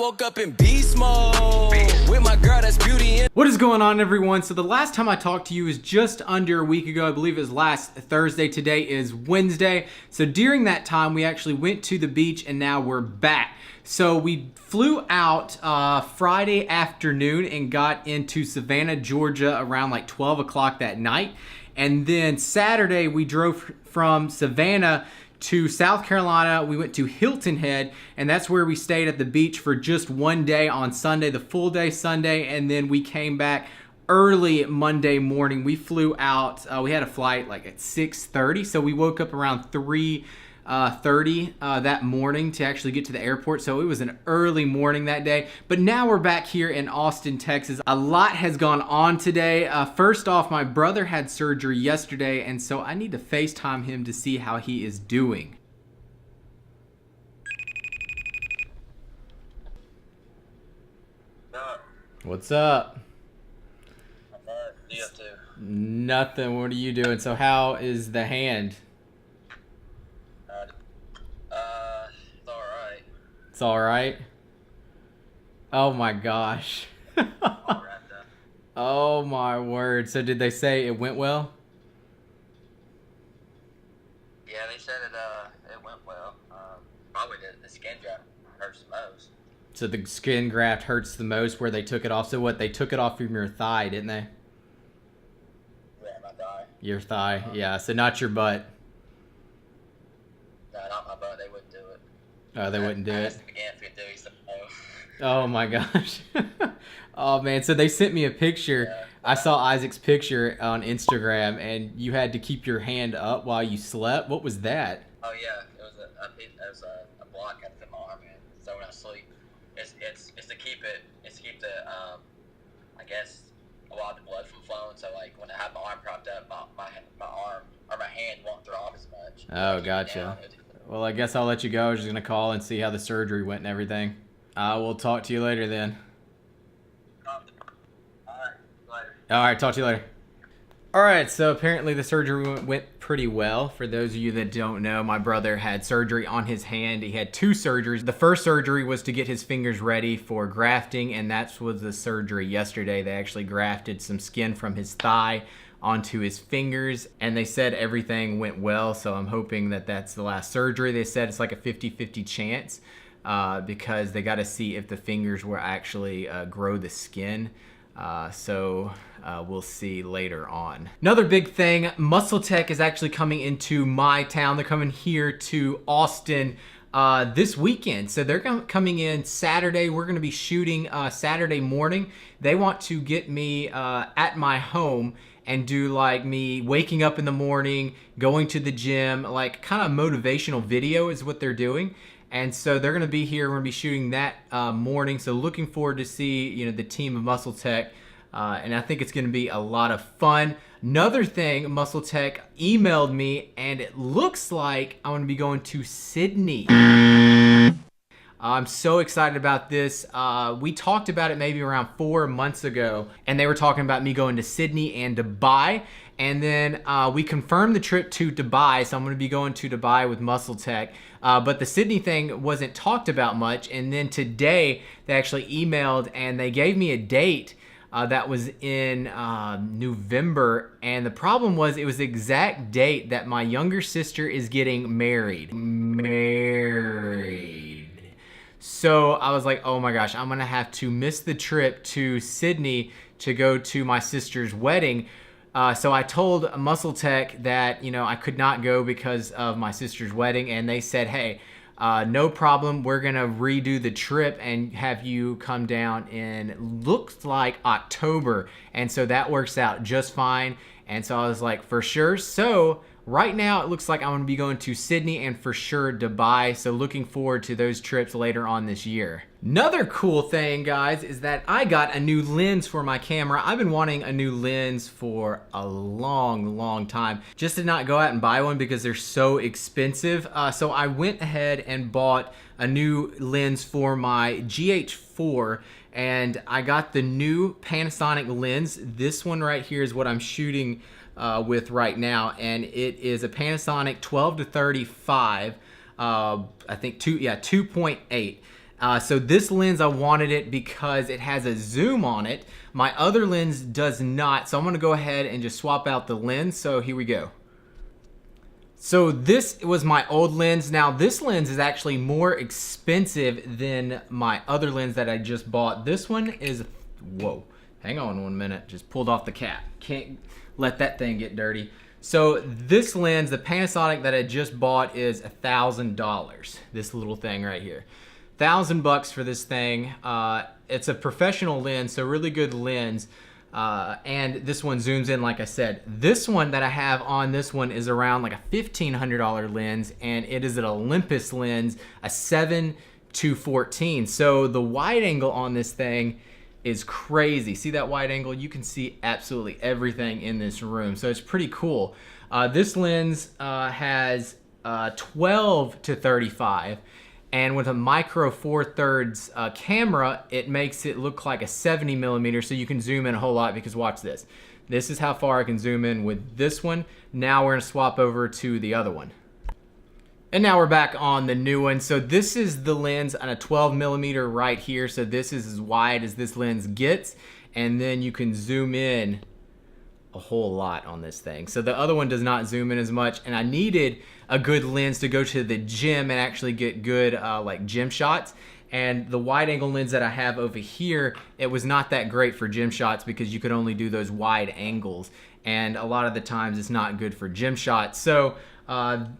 woke up in beast mode with my girl that's beauty. What is going on, everyone? So the last time I talked to you is just under a week ago. I believe it was last Thursday. Today is Wednesday. So during that time, we actually went to the beach and now we're back. So we flew out Friday afternoon and got into Savannah, Georgia around like 12 o'clock that night. And then Saturday, we drove from Savannah to South Carolina. We went to Hilton Head, and that's where we stayed at the beach for just one day on Sunday, the full day Sunday, and then we came back early Monday morning. We flew out, we had a flight like at 6:30, so we woke up around 3:30 that morning to actually get to the airport. So it was an early morning that day. But now we're back here in Austin, Texas. A lot has gone on today. First off, my brother had surgery yesterday, and so I need to FaceTime him to see how he is doing. What's up? What do you have to? Nothing. What are you doing? So how is the hand? It's alright. It's all right. Oh my gosh. All wrapped up. Oh my word. So did they say it went well? Yeah, they said it went well. Probably the skin job hurts the most. So the skin graft hurts the most where they took it off. So what, they took it off from your thigh, didn't they? Yeah, my thigh. Your thigh, yeah. So not your butt. No, not my butt. They wouldn't do it. Oh, they wouldn't do I it. asked him again if he'd do it. He said no. Oh my gosh. Oh man, so they sent me a picture. Yeah. I saw Isaac's picture on Instagram, and you had to keep your hand up while you slept. What was that? Oh yeah, it was a block up in my arm, man. So when I sleep, it's to keep the I guess a lot of the blood from flowing. So like when I have my arm propped up, my arm or my hand won't throb as much. Oh, gotcha. Well, I guess I'll let you go. I was just gonna call and see how the surgery went and everything. I will talk to you later then. Alright, later. All right, talk to you later. All right, so apparently the surgery went pretty well. For those of you that don't know, my brother had surgery on his hand. He had 2 surgeries. The first surgery was to get his fingers ready for grafting, and that was the surgery yesterday. They actually grafted some skin from his thigh onto his fingers, and they said everything went well, so I'm hoping that that's the last surgery. They said it's like a 50-50 chance because they got to see if the fingers will actually grow the skin. So we'll see later on. Another big thing, MuscleTech is actually coming into my town. They're coming here to Austin this weekend. So they're coming in Saturday. We're going to be shooting Saturday morning. They want to get me at my home and do like me waking up in the morning, going to the gym, like kind of motivational video is what they're doing. And so they're going to be here. We're going to be shooting that morning. So looking forward to see, the team of MuscleTech. And I think it's going to be a lot of fun. Another thing, MuscleTech emailed me, and it looks like I'm going to be going to Sydney. I'm so excited about this. We talked about it maybe around 4 months ago, and they were talking about me going to Sydney and Dubai. And then we confirmed the trip to Dubai, so I'm going to be going to Dubai with MuscleTech. But the Sydney thing wasn't talked about much. And then today, they actually emailed, and they gave me a date that was in November. And the problem was, it was the exact date that my younger sister is getting married. So I was like, oh my gosh, I'm going to have to miss the trip to Sydney to go to my sister's wedding. So I told MuscleTech that, I could not go because of my sister's wedding, and they said, hey, no problem. We're going to redo the trip and have you come down in, looks like October. And so that works out just fine. And so I was like, for sure. So right now it looks like I'm going to be going to Sydney and for sure Dubai. So looking forward to those trips later on this year. Another cool thing, guys, is that I got a new lens for my camera. I've been wanting a new lens for a long time. Just did not go out and buy one because they're so expensive. So I went ahead and bought a new lens for my GH4, and I got the new Panasonic lens. This one right here is what I'm shooting with right now, and it is a Panasonic 12-35, I think 2.8. So this lens, I wanted it because it has a zoom on it. My other lens does not. So I'm gonna go ahead and just swap out the lens. So here we go. So this was my old lens. Now this lens is actually more expensive than my other lens that I just bought. This one is, whoa, hang on 1 minute. Just pulled off the cap. Can't let that thing get dirty. So this lens, the Panasonic that I just bought, is $1,000. This little thing right here. $1,000 for this thing. It's a professional lens, so really good lens. And this one zooms in, like I said. This one that I have on this one is around like a $1,500 lens, and it is an Olympus lens, a 7-14. So the wide angle on this thing is crazy. See that wide angle? You can see absolutely everything in this room. So it's pretty cool. This lens has 12-35. And with a micro 4/3 camera, it makes it look like a 70mm, so you can zoom in a whole lot, because watch this. This is how far I can zoom in with this one. Now we're gonna swap over to the other one. And now we're back on the new one. So this is the lens on a 12mm right here. So this is as wide as this lens gets. And then you can zoom in a whole lot on this thing. So the other one does not zoom in as much, and I needed a good lens to go to the gym and actually get good like gym shots. And the wide angle lens that I have over here, it was not that great for gym shots because you could only do those wide angles, and a lot of the times it's not good for gym shots. So I'm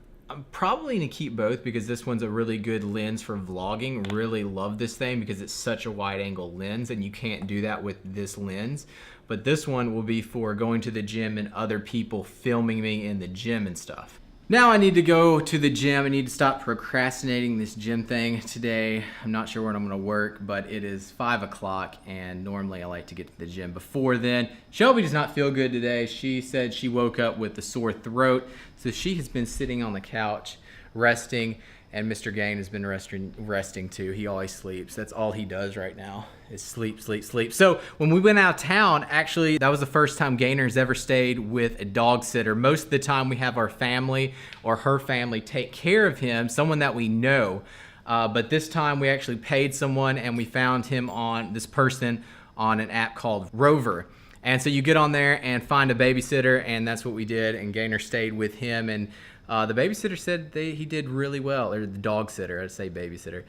probably gonna keep both because this one's a really good lens for vlogging. Really love this thing because it's such a wide angle lens, and you can't do that with this lens. But this one will be for going to the gym and other people filming me in the gym and stuff. Now I need to go to the gym. I need to stop procrastinating this gym thing today. I'm not sure when I'm gonna work, but it is 5 o'clock, and normally I like to get to the gym before then. Shelby does not feel good today. She said she woke up with a sore throat, so she has been sitting on the couch resting, and Mr. Gain has been resting too. He always sleeps. That's all he does right now, is sleep, sleep, sleep. So when we went out of town, actually, that was the first time Gainer's ever stayed with a dog sitter. Most of the time we have our family or her family take care of him, someone that we know. But this time we actually paid someone, and we found him on, this person, on an app called Rover. And so you get on there and find a babysitter, and that's what we did, and Gainer stayed with him. And the babysitter said he did really well, or the dog sitter, I'd say babysitter.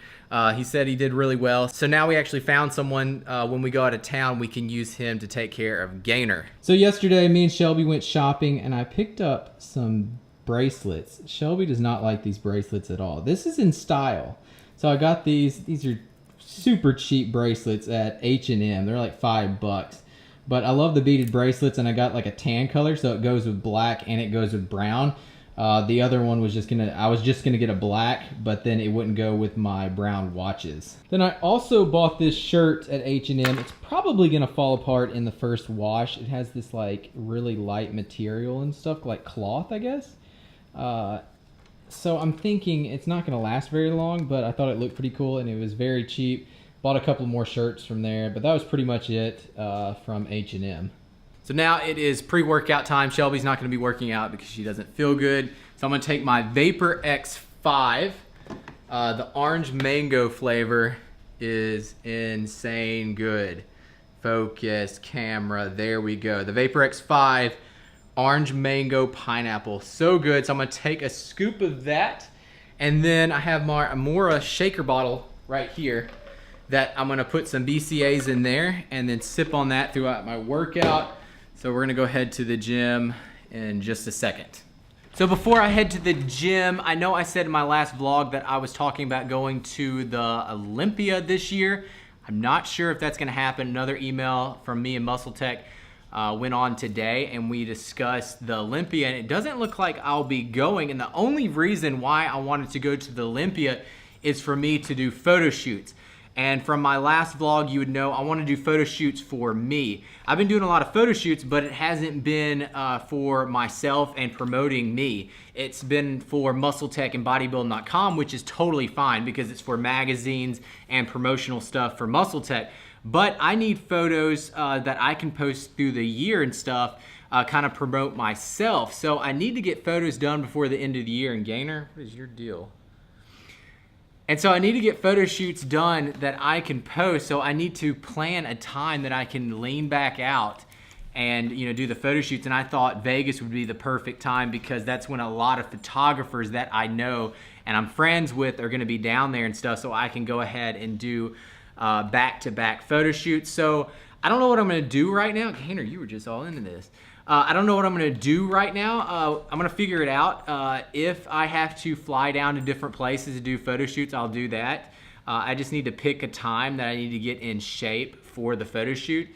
He said he did really well. So now we actually found someone, when we go out of town, we can use him to take care of Gainer. So yesterday, me and Shelby went shopping, and I picked up some bracelets. Shelby does not like these bracelets at all. This is in style. So I got these are super cheap bracelets at H&M. They're like $5. But I love the beaded bracelets, and I got like a tan color, so it goes with black and it goes with brown. The other one was I was just gonna get a black, but then it wouldn't go with my brown watches. Then I also bought this shirt at H&M. It's probably gonna fall apart in the first wash. It has this like really light material and stuff, like cloth, I guess. So I'm thinking it's not gonna last very long, but I thought it looked pretty cool, and it was very cheap. Bought a couple more shirts from there, but that was pretty much it from H&M. So now it is pre-workout time. Shelby's not gonna be working out because she doesn't feel good. So I'm gonna take my Vapor X5. The orange mango flavor is insane good. Focus, camera, there we go. The Vapor X5, orange mango pineapple, so good. So I'm gonna take a scoop of that, and then I have my Amora shaker bottle right here that I'm gonna put some BCAAs in there and then sip on that throughout my workout. So we're gonna go head to the gym in just a second. So before I head to the gym, I know I said in my last vlog that I was talking about going to the Olympia this year. I'm not sure if that's gonna happen. Another email from me and MuscleTech went on today, and we discussed the Olympia, and it doesn't look like I'll be going. And the only reason why I wanted to go to the Olympia is for me to do photo shoots. And from my last vlog, you would know I want to do photo shoots for me. I've been doing a lot of photo shoots, but it hasn't been for myself and promoting me. It's been for MuscleTech and bodybuilding.com, which is totally fine because it's for magazines and promotional stuff for MuscleTech. But I need photos that I can post through the year and stuff, kind of promote myself. So I need to get photos done before the end of the year. And Gainer, what is your deal? And so I need to get photo shoots done that I can post. So I need to plan a time that I can lean back out and, you know, do the photo shoots. And I thought Vegas would be the perfect time because that's when a lot of photographers that I know and I'm friends with are going to be down there and stuff. So I can go ahead and do back-to-back photo shoots. So I don't know what I'm going to do right now. Gainer, you were just all into this. I don't know what I'm going to do right now. I'm going to figure it out. If I have to fly down to different places to do photo shoots, I'll do that. I just need to pick a time that I need to get in shape for the photo shoot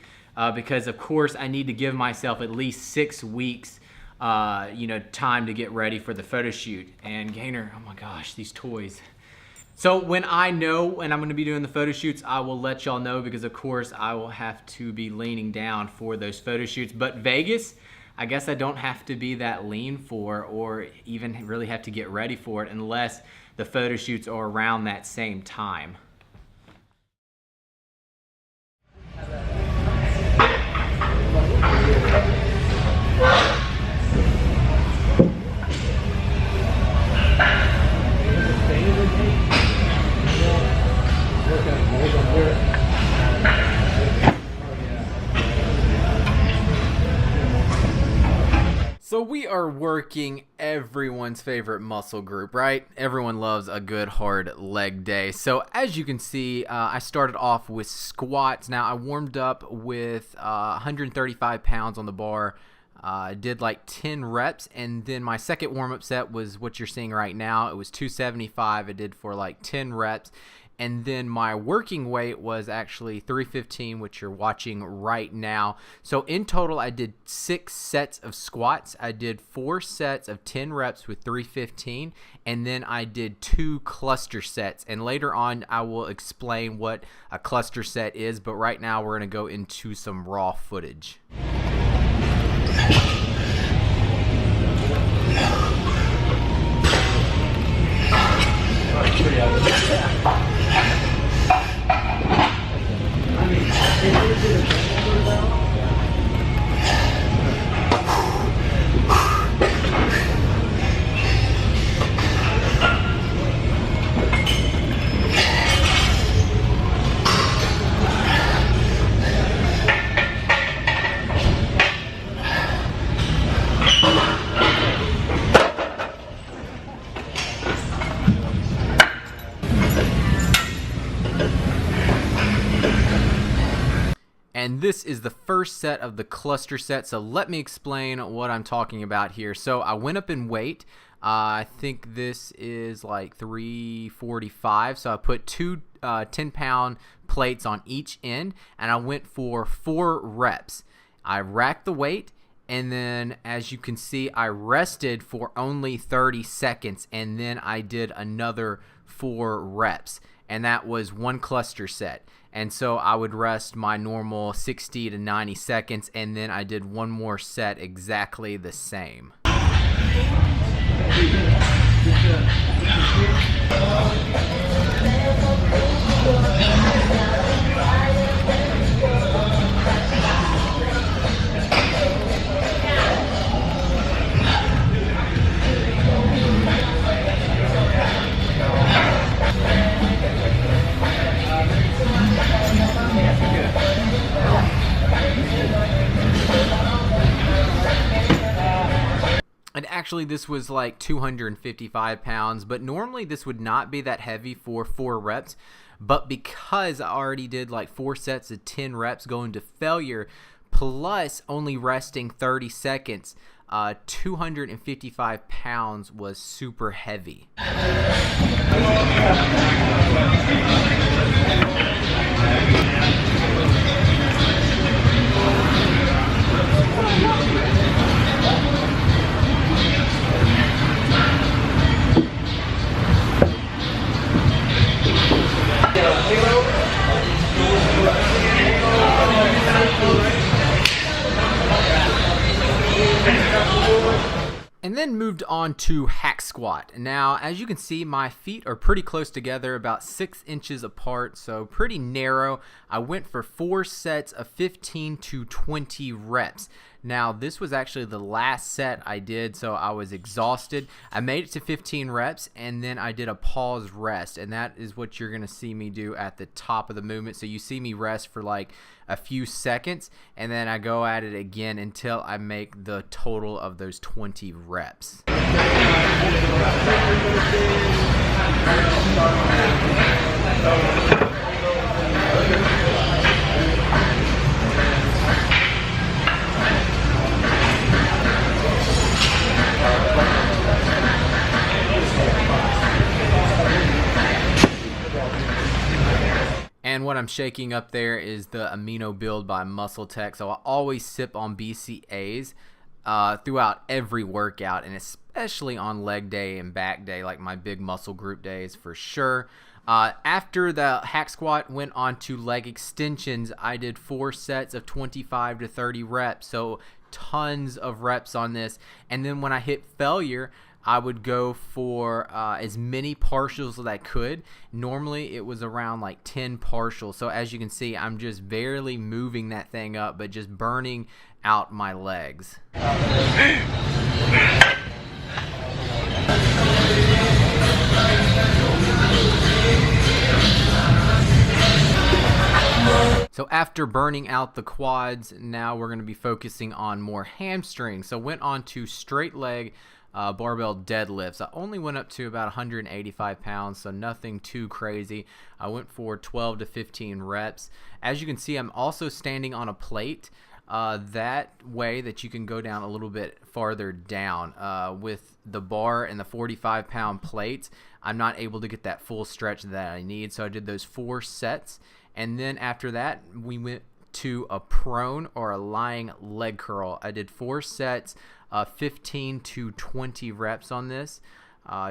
because, of course, I need to give myself at least 6 weeks, you know, time to get ready for the photo shoot. And Gainer, oh my gosh, these toys. So when I know when I'm going to be doing the photo shoots, I will let y'all know because, of course, I will have to be leaning down for those photo shoots. But Vegas, I guess I don't have to be that lean for or even really have to get ready for it unless the photo shoots are around that same time. So we are working everyone's favorite muscle group, right? Everyone loves a good hard leg day. So as you can see, I started off with squats. Now I warmed up with 135 pounds on the bar. I did like 10 reps, and then my second warm-up set was what you're seeing right now. It was 275. I did for like 10 reps. And then my working weight was actually 315, which you're watching right now. So in total, I did 6 sets of squats. I did 4 sets of 10 reps with 315, and then I did 2 cluster sets. And later on, I will explain what a cluster set is, but right now we're going to go into some raw footage. And this is the first set of the cluster set. So let me explain what I'm talking about here. So I went up in weight. I think this is like 345. So I put 2 10-pound plates on each end, and I went for 4 reps. I racked the weight, and then as you can see, I rested for only 30 seconds, and then I did another 4 reps. And that was 1 cluster set. And so I would rest my normal 60 to 90 seconds, and then I did 1 more set exactly the same. And actually this was like 255 pounds, but normally this would not be that heavy for 4 reps. But because I already did like 4 sets of 10 reps going to failure, plus only resting 30 seconds, 255 pounds was super heavy. And then moved on to hack squat. Now, as you can see, my feet are pretty close together, about 6 inches apart, so pretty narrow. I went for 4 sets of 15 to 20 reps. Now, this was actually the last set I did, so I was exhausted. I made it to 15 reps, and then I did a pause rest, and that is what you're going to see me do at the top of the movement. So you see me rest for like a few seconds, and then I go at it again until I make the total of those 20 reps. And what I'm shaking up there is the amino build by MuscleTech. So I always sip on BCAAs throughout every workout, and especially on leg day and back day, like my big muscle group days for sure. After the hack squat, went on to leg extensions. I did 4 sets of 25 to 30 reps, so tons of reps on this. And then when I hit failure, I would go for as many partials as I could. Normally it was around like 10 partials. So as you can see, I'm just barely moving that thing up, but just burning out my legs. So after burning out the quads, now we're going to be focusing on more hamstrings. So went on to straight leg barbell deadlifts. I only went up to about 185 pounds, so nothing too crazy. I went for 12 to 15 reps. As you can see, I'm also standing on a plate that way that you can go down a little bit farther down. With the bar and the 45-pound plates, I'm not able to get that full stretch that I need, so I did those 4 sets. And then after that, we went to a prone or a lying leg curl. I did 4 sets, 15 to 20 reps on this,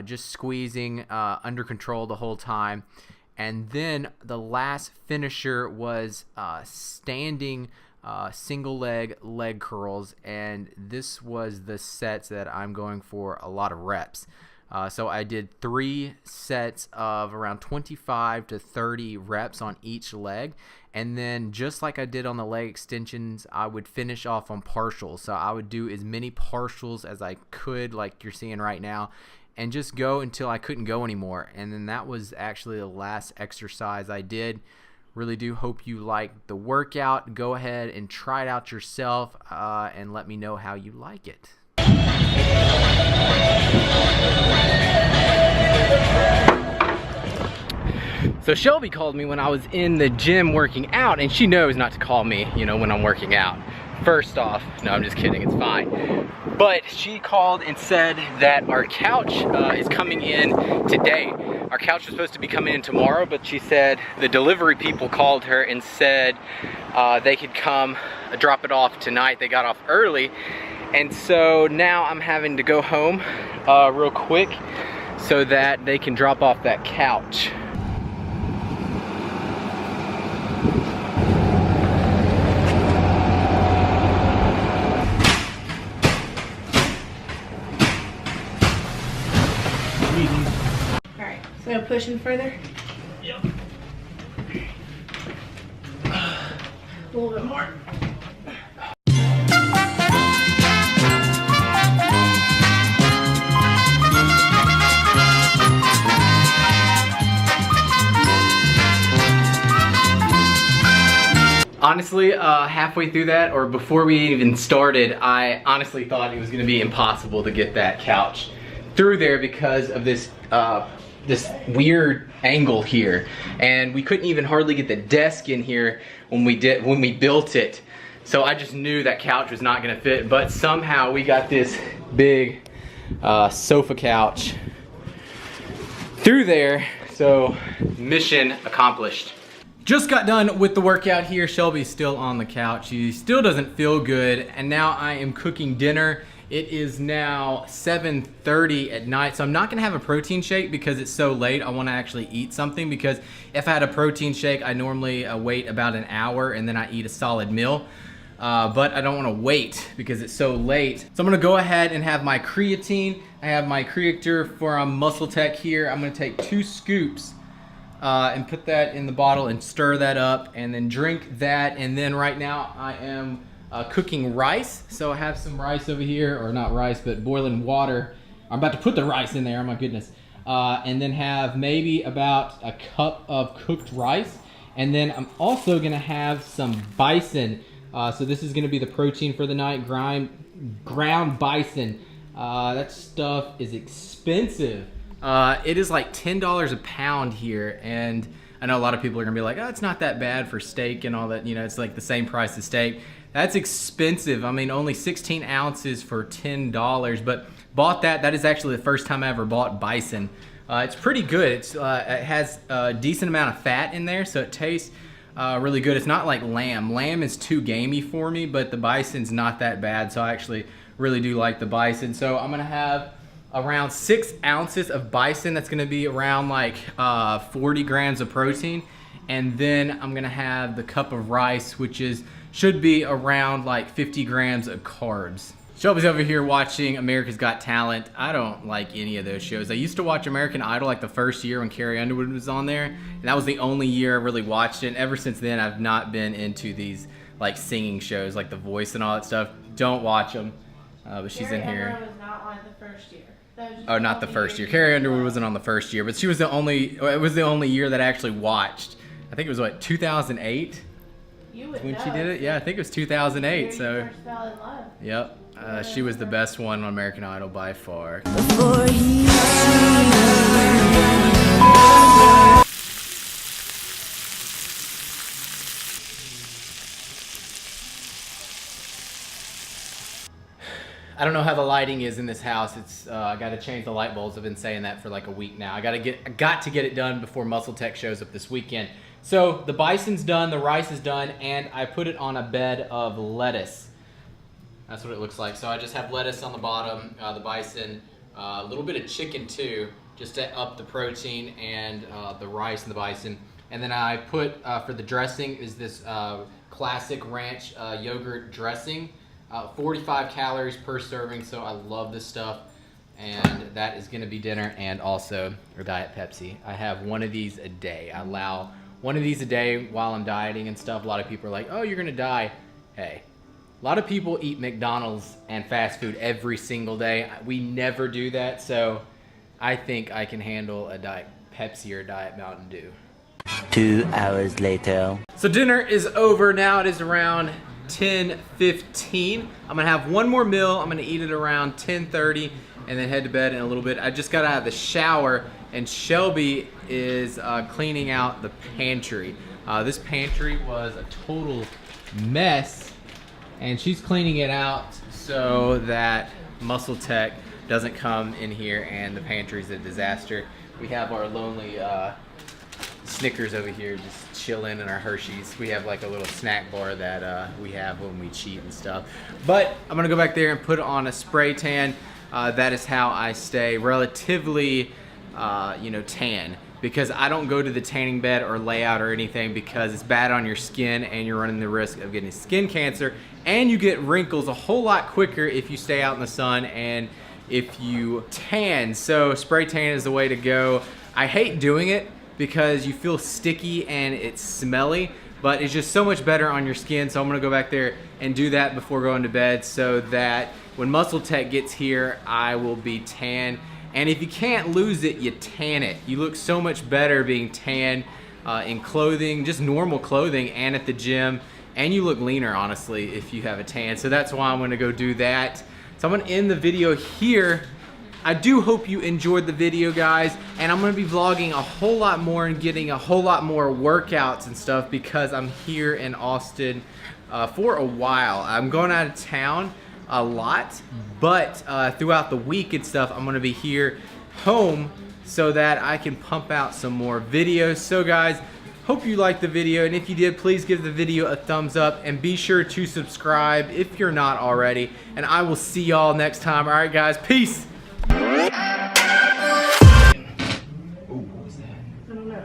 just squeezing under control the whole time. And then the last finisher was standing single leg curls, and this was the sets that I'm going for a lot of reps. So I did 3 sets of around 25 to 30 reps on each leg. And then just like I did on the leg extensions, I would finish off on partials. So I would do as many partials as I could, like you're seeing right now, and just go until I couldn't go anymore. And then that was actually the last exercise I did. Really do hope you like the workout. Go ahead and try it out yourself and let me know how you like it. So Shelby called me when I was in the gym working out, and she knows not to call me, you know, when I'm working out. First off, no, I'm just kidding, it's fine. But she called and said that our couch is coming in today. Our couch was supposed to be coming in tomorrow, but she said the delivery people called her and said they could come drop it off tonight. They got off early. And so now I'm having to go home real quick so that they can drop off that couch. Alright, so pushing further? Yep. A little bit more. Honestly, halfway through that, or before we even started, I honestly thought it was gonna be impossible to get that couch through there because of this this weird angle here, and we couldn't even hardly get the desk in here when we built it. So I just knew that couch was not gonna fit, but somehow we got this big sofa couch through there. So mission accomplished. Just got done with the workout here. Shelby's still on the couch. She still doesn't feel good, and now I am cooking dinner. It is now 7:30 at night, so I'm not gonna have a protein shake because it's so late. I wanna actually eat something, because if I had a protein shake, I normally wait about an hour and then I eat a solid meal. But I don't wanna wait because it's so late. So I'm gonna go ahead and have my creatine. I have my creator from MuscleTech here. I'm gonna take 2 scoops and put that in the bottle and stir that up and then drink that. And then right now I am cooking rice. So I have some rice over here, or not rice, but boiling water. I'm about to put the rice in there, oh my goodness. And then have maybe about a cup of cooked rice. And then I'm also gonna have some bison. So this is gonna be the protein for the night, ground bison. That stuff is expensive. It is like $10 a pound here, and I know a lot of people are gonna be like, oh, it's not that bad for steak and all that, you know, it's like the same price as steak. That's expensive. I mean, only 16 ounces for $10, but bought that. That is actually the first time I ever bought bison. It's pretty good. It has a decent amount of fat in there, so it tastes really good. It's not like lamb. Lamb is too gamey for me, but the bison's not that bad, so I actually really do like the bison. So I'm gonna have around 6 ounces of bison. That's gonna be around like 40 grams of protein. And then I'm gonna have the cup of rice, which should be around like 50 grams of carbs. Shelby's over here watching America's Got Talent. I don't like any of those shows. I used to watch American Idol like the first year when Carrie Underwood was on there, and that was the only year I really watched it. And ever since then, I've not been into these like singing shows like The Voice and all that stuff. Don't watch them. But she's in here. Carrie Underwood was not on the first year. Oh, not the first year. Carrie Underwood wasn't on the first year, but she was the only. It was the only year that I actually watched. I think it was what, 2008 when she did it. Yeah, I think it was 2008. So. First fell in love. Yep. She was the best one on American Idol by far. I don't know how the lighting is in this house. It's I got to change the light bulbs. I've been saying that for like a week now. I got to get it done before MuscleTech shows up this weekend. So the bison's done, the rice is done, and I put it on a bed of lettuce. That's what it looks like. So I just have lettuce on the bottom, the bison, a little bit of chicken too, just to up the protein, and the rice and the bison. And then I put, for the dressing, is this classic ranch yogurt dressing. 45 calories per serving, so I love this stuff. And that is gonna be dinner, and also a Diet Pepsi. I have one of these a day. I allow one of these a day while I'm dieting and stuff. A lot of people are like, oh, you're gonna die. Hey. A lot of people eat McDonald's and fast food every single day. We never do that, so I think I can handle a Diet Pepsi or a Diet Mountain Dew. 2 hours later. So dinner is over now. It is around 10:15. I'm gonna have one more meal. I'm gonna eat it around 10:30 and then head to bed in a little bit. I just got out of the shower, and Shelby is cleaning out the pantry. This pantry was a total mess, and she's cleaning it out so that MuscleTech doesn't come in here and the pantry's a disaster. We have our lonely Snickers over here just chilling, in our Hershey's. We have like a little snack bar that we have when we cheat and stuff. But I'm gonna go back there and put on a spray tan. That is how I stay relatively tan, because I don't go to the tanning bed or lay out or anything, because it's bad on your skin and you're running the risk of getting skin cancer, and you get wrinkles a whole lot quicker if you stay out in the sun and if you tan. So spray tan is the way to go. I hate doing it because you feel sticky and it's smelly, but it's just so much better on your skin. So I'm gonna go back there and do that before going to bed, so that when MuscleTech gets here, I will be tan. And if you can't lose it, you tan it. You look so much better being tan in clothing, just normal clothing, and at the gym. And you look leaner, honestly, if you have a tan. So that's why I'm gonna go do that. So I'm gonna end the video here. I do hope you enjoyed the video, guys. And I'm gonna be vlogging a whole lot more and getting a whole lot more workouts and stuff, because I'm here in Austin for a while. I'm going out of town a lot, but throughout the week and stuff, I'm gonna be here home so that I can pump out some more videos. So guys, hope you liked the video, and if you did, please give the video a thumbs up and be sure to subscribe if you're not already, and I will see y'all next time. All right guys, peace. I don't know.